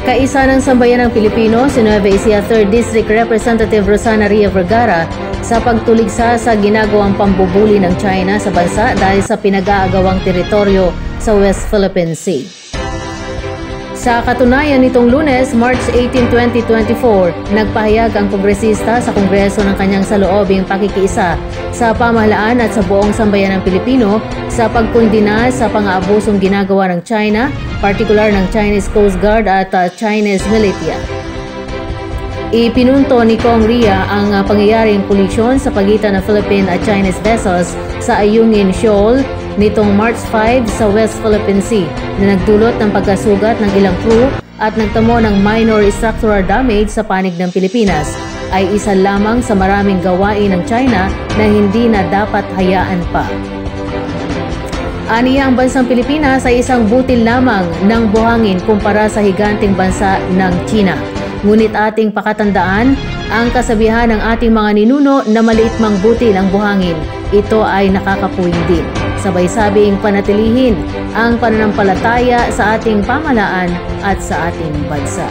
Kaisa ng sambayanang Pilipino, si Nueva Ecija 3rd District Representative Rosana Ria Vergara sa pagtuligsa sa ginagawang pambubuli ng China sa bansa dahil sa pinag-aagawang teritoryo sa West Philippine Sea. Sa katunayan nitong Lunes, March 18, 2024, nagpahayag ang kongresista sa Kongreso ng kanyang saloobing pakikiisa sa pamahalaan at sa buong sambayanang Pilipino sa pagkondina sa pang-aabusong ginagawa ng China, partikular ng Chinese Coast Guard at Chinese militia. Ipinunto ni Kong Ria ang pangyayaring kolisyon sa pagitan ng Philippine at Chinese vessels sa Ayungin Shoal nitong March 5 sa West Philippine Sea na nagdulot ng pagkasugat ng ilang crew at nagtamo ng minor structural damage sa panig ng Pilipinas ay isa lamang sa maraming gawain ng China na hindi na dapat hayaan pa. Aniya ang bansang Pilipinas ay isang butil lamang ng buhangin kumpara sa higanting bansa ng China. Ngunit ating pakatandaan ang kasabihan ng ating mga ninuno na maliit mang butil ang buhangin. Ito ay nakakapuwing din. Sabay sabing panatilihin ang pananampalataya sa ating pamahalaan at sa ating bansa.